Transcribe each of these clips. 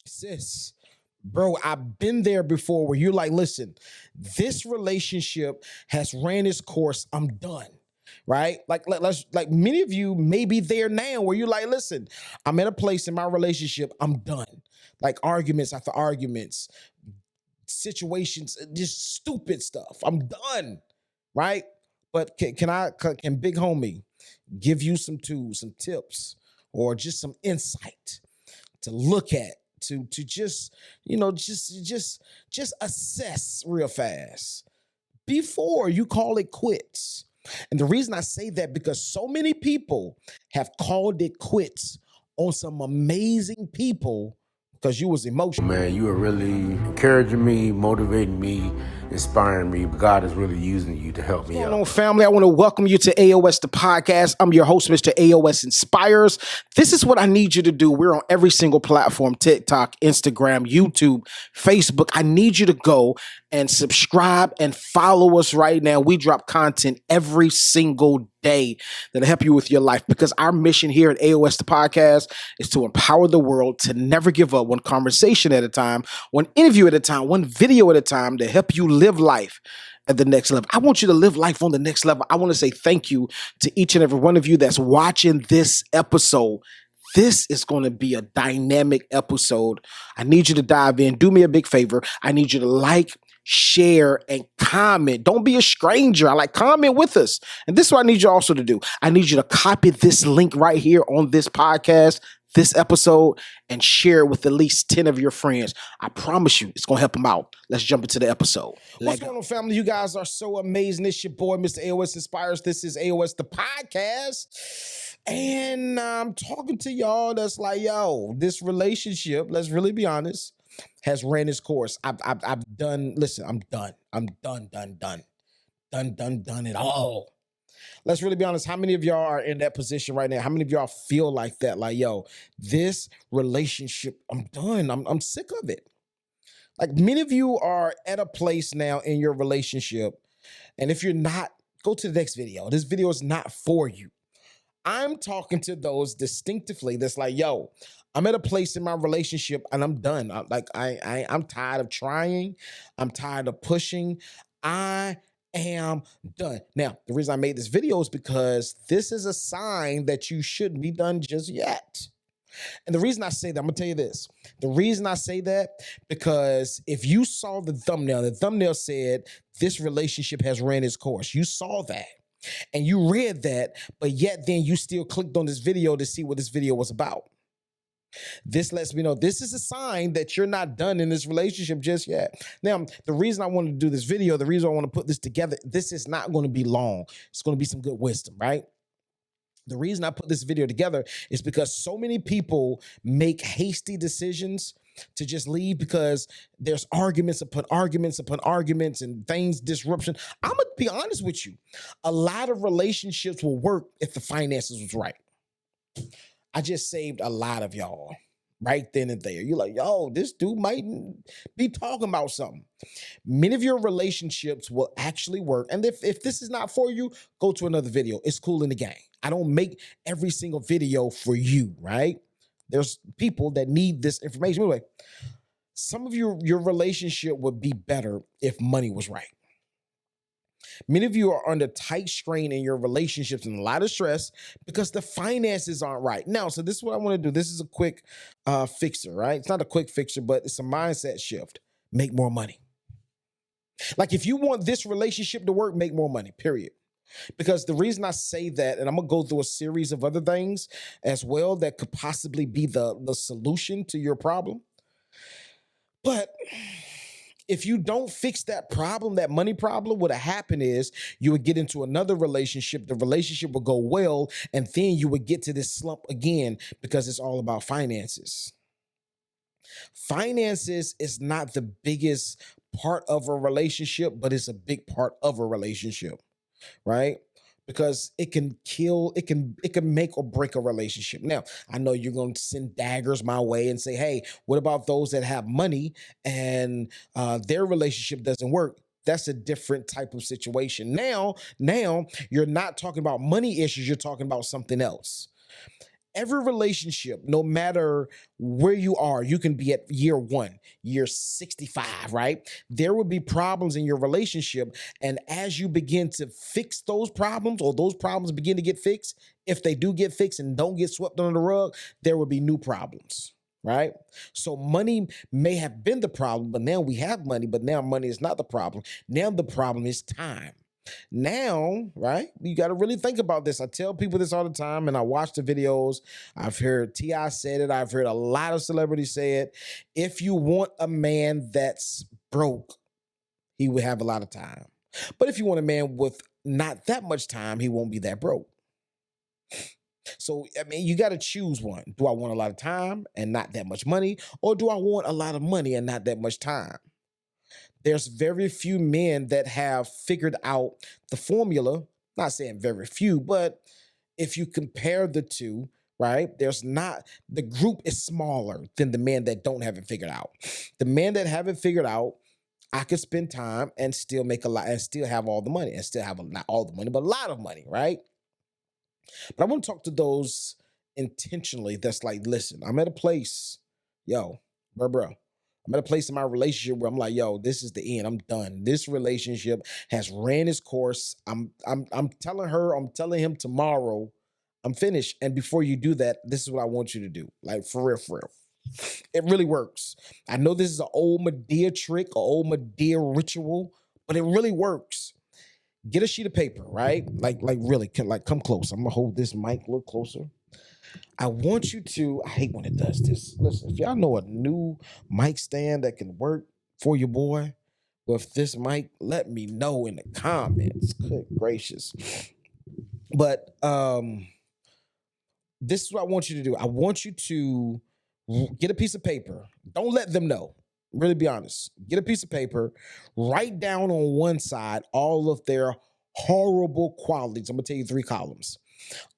Sis, bro, I've been there before where you're like, listen, this relationship has ran its course. I'm done. Right? Let's like many of you may be there now where you're like, listen, I'm at a place in my relationship, I'm done. Like arguments after arguments, situations, just stupid stuff. I'm done. Right? But can big homie give you some tools, some tips, or just some insight to look at, to just just assess real fast before you call it quits. And the reason I say that because so many people have called it quits on some amazing people because you was emotional. Man, you are really encouraging me, motivating me, inspiring me. God is really using you to help me What's out. going on, family? I want to welcome you to AOS the podcast. I'm your host, Mr. AOS Inspires. This is what I need you to do. We're on every single platform: TikTok, Instagram, YouTube, Facebook. I need you to go and subscribe and follow us right now. We drop content every single day that'll help you with your life, because our mission here at AOS the podcast is to empower the world to never give up, one conversation at a time, one interview at a time, one video at a time, to help you live life at the next level. I want you to live life on the next level. I want to say thank you to each and every one of you that's watching this episode. This is going to be a dynamic episode. I need you to dive in. Do me a big favor. I need you to like, share, and comment. Don't be a stranger. Comment with us. And this is what I need you also to do. I need you to copy this link right here on this podcast, this episode, and share it with at least 10 of your friends. I promise you, it's going to help them out. Let's jump into the episode. What's going on, family? You guys are so amazing. It's your boy, Mr. AOS Inspires. This is AOS the podcast. And I'm talking to y'all that's like, yo, this relationship, let's really be honest, has ran its course. I've done, listen, I'm done. I'm done it all. Let's really be honest. How many of y'all are in that position right now? How many of y'all feel like that? Like, yo, this relationship, I'm done. I'm sick of it. Like, many of you are at a place now in your relationship. And if you're not, go to the next video. This video is not for you. I'm talking to those distinctively that's like, yo, I'm at a place in my relationship and I'm done. I'm tired of trying. I'm tired of pushing. I am done. Now, the reason I made this video is because this is a sign that you shouldn't be done just yet. And the reason I say that, I'm gonna tell you this. The reason I say that, because if you saw the thumbnail said, this relationship has ran its course. You saw that. And you read that, but yet then you still clicked on this video to see what this video was about. This lets me know this is a sign that you're not done in this relationship just yet. Now, the reason I wanted to do this video, the reason I want to put this together, this is not going to be long. It's going to be some good wisdom, right? The reason I put this video together is because so many people make hasty decisions to just leave because there's arguments upon arguments upon arguments and things, disruption. I'm going to be honest with you. A lot of relationships will work if the finances was right. I just saved a lot of y'all right then and there. You're like, yo, this dude might be talking about something. Many of your relationships will actually work. And if this is not for you, go to another video. It's cool in the game. I don't make every single video for you, right? There's people that need this information. Anyway, some of your relationship would be better if money was right. Many of you are under tight strain in your relationships and a lot of stress because the finances aren't right. Now, so this is what I want to do. This is a quick fixer, right? It's not a quick fixer, but it's a mindset shift. Make more money. Like, if you want this relationship to work, make more money, period. Because the reason I say that, and I'm going to go through a series of other things as well that could possibly be the solution to your problem. But if you don't fix that problem, that money problem, what'll happen is you would get into another relationship. The relationship will go well, and then you would get to this slump again because it's all about finances. Finances is not the biggest part of a relationship, but it's a big part of a relationship, right? Because it can make or break a relationship. Now, I know you're going to send daggers my way and say, hey, what about those that have money and their relationship doesn't work? That's a different type of situation. Now you're not talking about money issues. You're talking about something else. every relationship, no matter where you are, you can be at year 1, year 65, right? There will be problems in your relationship. And as you begin to fix those problems, or those problems begin to get fixed, if they do get fixed and don't get swept under the rug, there will be new problems. Right? So money may have been the problem, but now we have money, but now money is not the problem. Now the problem is time. Now, right? You got to really think about this. I tell people this all the time, and I watch the videos. I've heard T.I. said it. I've heard a lot of celebrities say it. If you want a man that's broke, he will have a lot of time. But if you want a man with not that much time, he won't be that broke. So, I mean, you got to choose one. Do I want a lot of time and not that much money? Or do I want a lot of money and not that much time? There's very few men that have figured out the formula. Not saying very few, but if you compare the two, right, the group is smaller than the men that don't have it figured out. The men that have it figured out, I could spend time and still make a lot and still have all the money and still have not all the money, but a lot of money, right? But I want to talk to those intentionally that's like, listen, I'm at a place, bro. I'm at a place in my relationship where I'm like, this is the end. I'm done. This relationship has ran its course. I'm telling her, I'm telling him tomorrow, I'm finished. And before you do that, this is what I want you to do. Like, for real. It really works. I know this is an old Medea trick, an old Medea ritual, but it really works. Get a sheet of paper, right? Like really, come close. I'm gonna hold this mic a little closer. I want you to, I hate when it does this. Listen, if y'all know a new mic stand that can work for your boy with this mic, let me know in the comments. Good gracious. But this is what I want you to do. I want you to get a piece of paper. Don't let them know. Really be honest. Get a piece of paper, write down on one side all of their horrible qualities. I'm going to tell you 3 columns.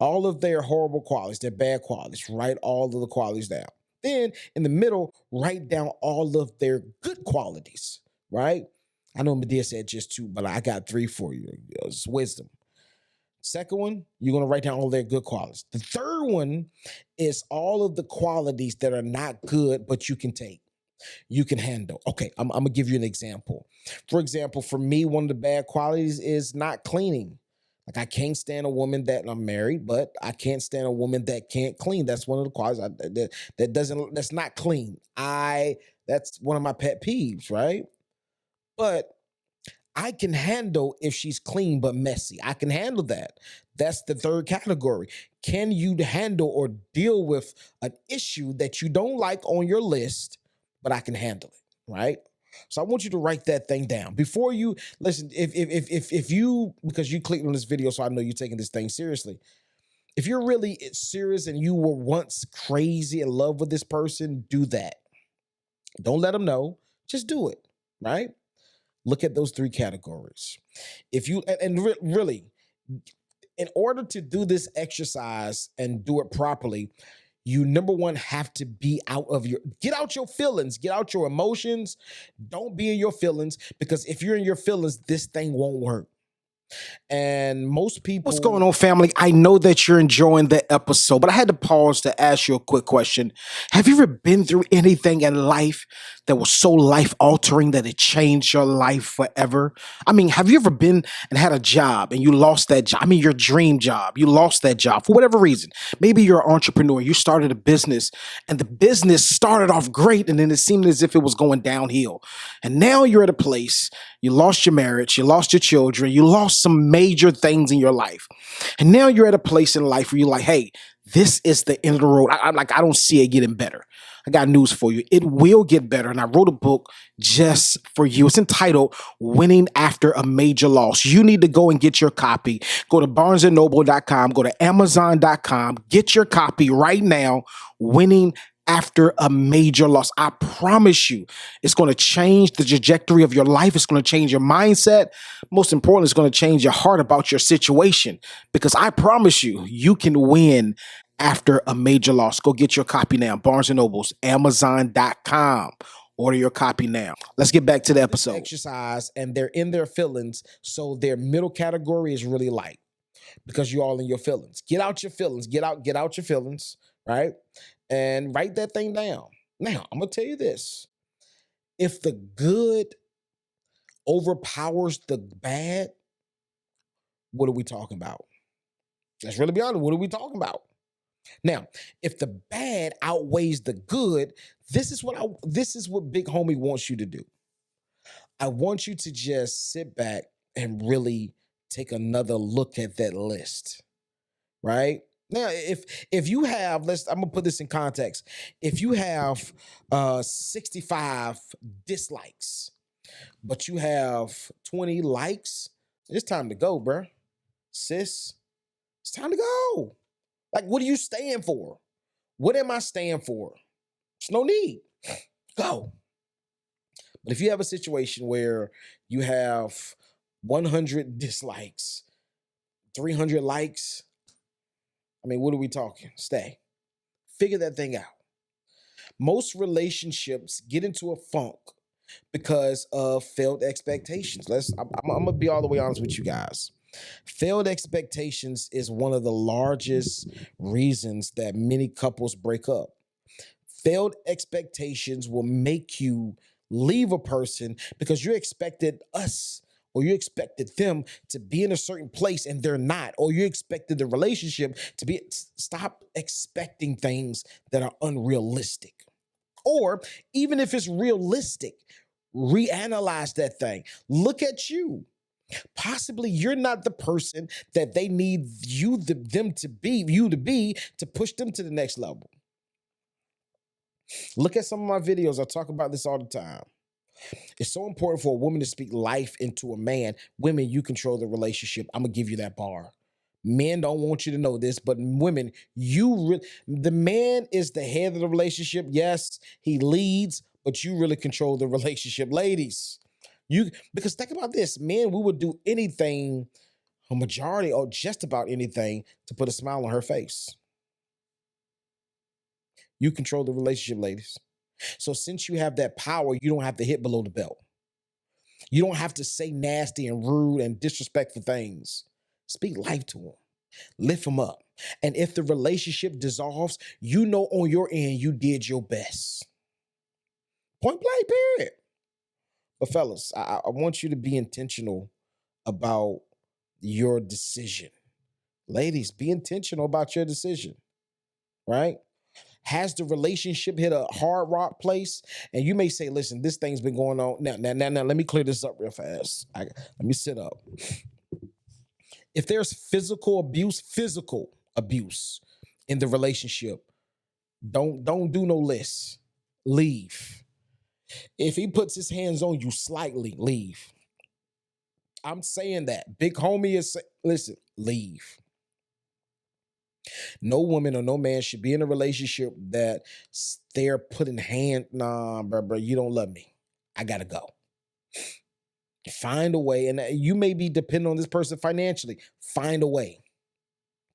All of their horrible qualities, their bad qualities. Write all of the qualities down. Then in the middle, write down all of their good qualities, right? I know Medea said just 2, but I got 3 for you. It's wisdom. Second one, you're going to write down all their good qualities. The third one is all of the qualities that are not good, but you can take. You can handle. Okay, I'm going to give you an example. For example, for me, one of the bad qualities is not cleaning. Like, I can't stand a woman that, I'm married, but I can't stand a woman that can't clean. That's one of the qualities that's not clean. That's one of my pet peeves, right? But I can handle if she's clean but messy. I can handle that. That's the third category. Can you handle or deal with an issue that you don't like on your list, but I can handle it, right? So I want you to write that thing down. Before you listen, if you, because you clicked on this video, so I know you're taking this thing seriously. If you're really serious and you were once crazy in love with this person, do that. Don't let them know. Just do it, right? Look at those 3 categories. If you, really, in order to do this exercise and do it properly, you, number one, have to get out your feelings, get out your emotions. Don't be in your feelings, because if you're in your feelings, this thing won't work. And most people... What's going on, family? I know that you're enjoying the episode, but I had to pause to ask you a quick question. Have you ever been through anything in life that was so life-altering that it changed your life forever? I mean, have you ever been and had a job and you lost that job? I mean, your dream job. You lost that job for whatever reason. Maybe you're an entrepreneur. You started a business, and the business started off great, and then it seemed as if it was going downhill. And now you're at a place, you lost your marriage, you lost your children, you lost some major things in your life. And now you're at a place in life where you're like, hey, this is the end of the road. I don't see it getting better. I got news for you. It will get better. And I wrote a book just for you. It's entitled Winning After a Major Loss. You need to go and get your copy. Go to barnesandnoble.com, go to amazon.com, get your copy right now. Winning After a Major Loss. I promise you, it's going to change the trajectory of your life. It's going to change your mindset. Most importantly, it's going to change your heart about your situation, because I promise you, you can win after a major loss. Go get your copy now. Barnes & Noble's, amazon.com. Order your copy now. Let's get back to the episode. Exercise, and they're in their feelings, so their middle category is really light, because you're all in your feelings. Get out your feelings. Get out your feelings. right? And write that thing down. Now, I'm going to tell you this. If the good overpowers the bad, what are we talking about? Let's really be honest. What are we talking about? Now, if the bad outweighs the good, this is what Big Homie wants you to do. I want you to just sit back and really take another look at that list, right? Now, if you have, I'm gonna put this in context. If you have 65 dislikes, but you have 20 likes, it's time to go, bro. Sis, it's time to go. Like, what are you staying for? What am I staying for? There's no need. Go. But if you have a situation where you have 100 dislikes, 300 likes, I mean, what are we talking? Stay. Figure that thing out. Most relationships get into a funk because of failed expectations. I'm gonna be all the way honest with you guys. Failed expectations is one of the largest reasons that many couples break up. Failed expectations will make you leave a person because you expected us or you expected them to be in a certain place and they're not, or you expected the relationship to be. Stop expecting things that are unrealistic. Or even if it's realistic, reanalyze that thing. Look at you. Possibly you're not the person that they need them to be, you to be, to push them to the next level. Look at some of my videos. I talk about this all the time. It's so important for a woman to speak life into a man. Women, you control the relationship. I'm going to give you that bar. Men don't want you to know this, but women, the man is the head of the relationship. Yes, he leads, but you really control the relationship. Ladies, because think about this, men, we would do anything, a majority or just about anything to put a smile on her face. You control the relationship, ladies. So since you have that power, you don't have to hit below the belt. You don't have to say nasty and rude and disrespectful things. Speak life to them. Lift them up. And if the relationship dissolves, you know on your end you did your best. Point blank, period. But fellas, I want you to be intentional about your decision. Ladies, be intentional about your decision, right? Has the relationship hit a hard rock place? And you may say, listen, this thing's been going on. Now, let me clear this up real fast. Let me sit up. If there's physical abuse in the relationship, don't do no list. Leave. If he puts his hands on you slightly, leave. I'm saying that. Big homie is listen, leave. No woman or no man should be in a relationship that they're putting nah, bro, you don't love me. I gotta go. Find a way, and you may be dependent on this person financially. Find a way.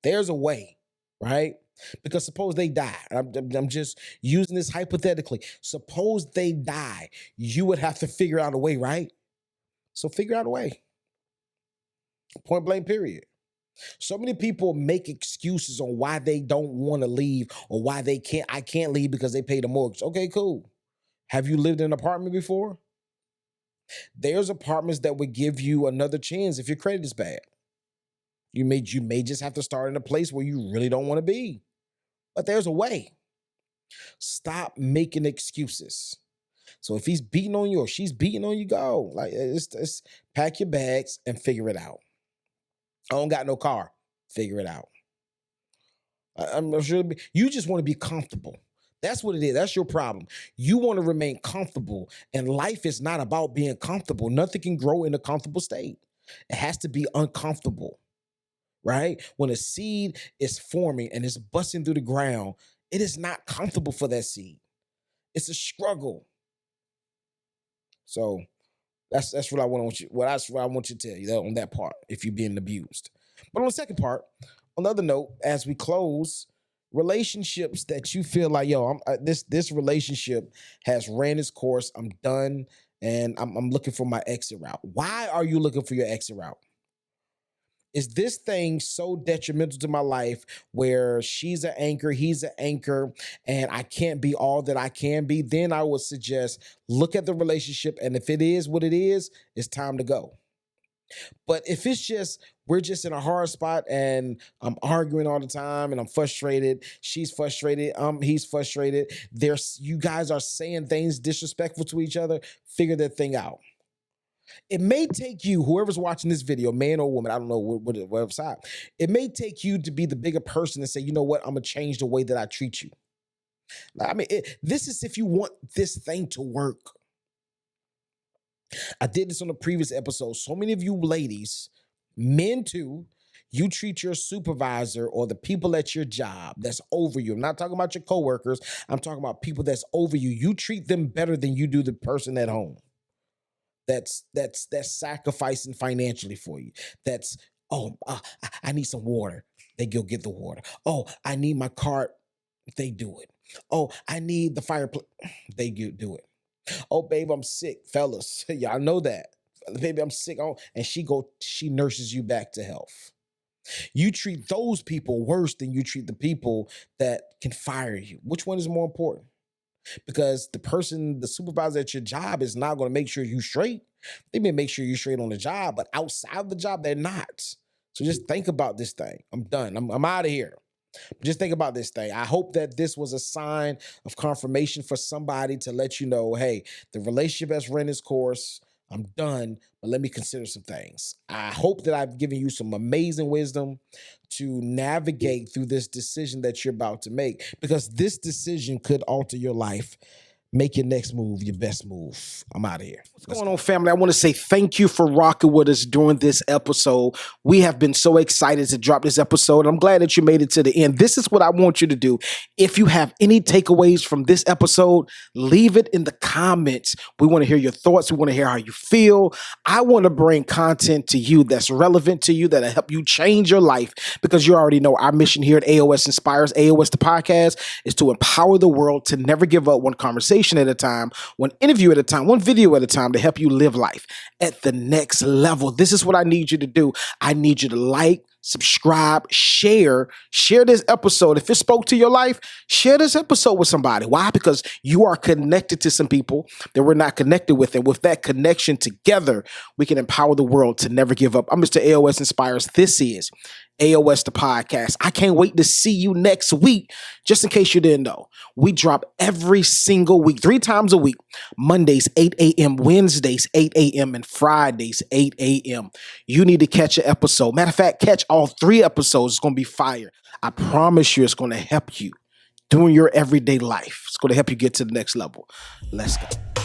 There's a way, right? Because suppose they die. I'm just using this hypothetically. Suppose they die. You would have to figure out a way, right? So figure out a way. Point blank, period. So many people make excuses on why they don't want to leave or why I can't leave because they paid a mortgage. Okay, cool. Have you lived in an apartment before? There's apartments that would give you another chance if your credit is bad. You may just have to start in a place where you really don't want to be. But there's a way. Stop making excuses. So if he's beating on you or she's beating on you, go. Like it's pack your bags and figure it out. I don't got no car. Figure it out. I'm sure you just want to be comfortable. That's what it is. That's your problem. You want to remain comfortable, and life is not about being comfortable. Nothing can grow in a comfortable state. It has to be uncomfortable, right? When a seed is forming and it's busting through the ground, it is not comfortable for that seed. It's a struggle. So that's what I want you. That's what I want you to tell you on that part. If you're being abused, but on the second part, on the other note, as we close, relationships that you feel like, this relationship has ran its course. I'm done, and I'm looking for my exit route. Why are you looking for your exit route? Is this thing so detrimental to my life where she's an anchor, he's an anchor, and I can't be all that I can be? Then I would suggest look at the relationship, and if it is what it is, it's time to go. But if it's just we're just in a hard spot and I'm arguing all the time and I'm frustrated, she's frustrated, he's frustrated. There's you guys are saying things disrespectful to each other, figure that thing out. It may take you, whoever's watching this video, man or woman, I don't know whatever side, it may take you to be the bigger person and say, you know what, I'm gonna change the way that I treat you. I mean, this is if you want this thing to work. I did this on a previous episode. So many of you ladies, men too, you treat your supervisor or the people at your job that's over you. I'm not talking about your coworkers. I'm talking about people that's over you. You treat them better than you do the person at home. That's sacrificing financially for you. That's I need some water. They go get the water. Oh, I need my cart. They do it. Oh, I need the fireplace. They do it. Oh, babe, I'm sick, fellas. Y'all know that. Baby, I'm sick. Oh, and she nurses you back to health. You treat those people worse than you treat the people that can fire you. Which one is more important? Because the supervisor at your job is not going to make sure you straight. They may make sure you're straight on the job, but outside of the job, they're not. So just think about this thing. I'm done. I'm out of here. Just think about this thing. I hope that this was a sign of confirmation for somebody to let you know, hey, the relationship has run its course. I'm done, but let me consider some things. I hope that I've given you some amazing wisdom to navigate through this decision that you're about to make, because this decision could alter your life. Make your next move your best move. I'm out of here. What's going on, family? I want to say thank you for rocking with us during this episode. We have been so excited to drop this episode. I'm glad that you made it to the end. This is what I want you to do. If you have any takeaways from this episode, leave it in the comments. We want to hear your thoughts. We want to hear how you feel. I want to bring content to you that's relevant to you, that'll help you change your life, because you already know our mission here at AOS Inspires, AOS the podcast, is to empower the world to never give up, one conversation at a time, one interview at a time, one video at a time, to help you live life at the next level. This is what I need you to do. I need you to like, subscribe, share this episode. If it spoke to your life, share this episode with somebody. Why? Because you are connected to some people that we're not connected with. And with that connection together, we can empower the world to never give up. I'm Mr. AOS Inspires. This is AOS the podcast. I can't wait to see you next week. Just in case you didn't know, we drop every single week, 3 times a week. Mondays, 8 a.m., Wednesdays, 8 a.m., and Fridays, 8 a.m. You need to catch an episode. Matter of fact, catch all 3 episodes. It's going to be fire. I promise you it's going to help you doing your everyday life. It's going to help you get to the next level. Let's go.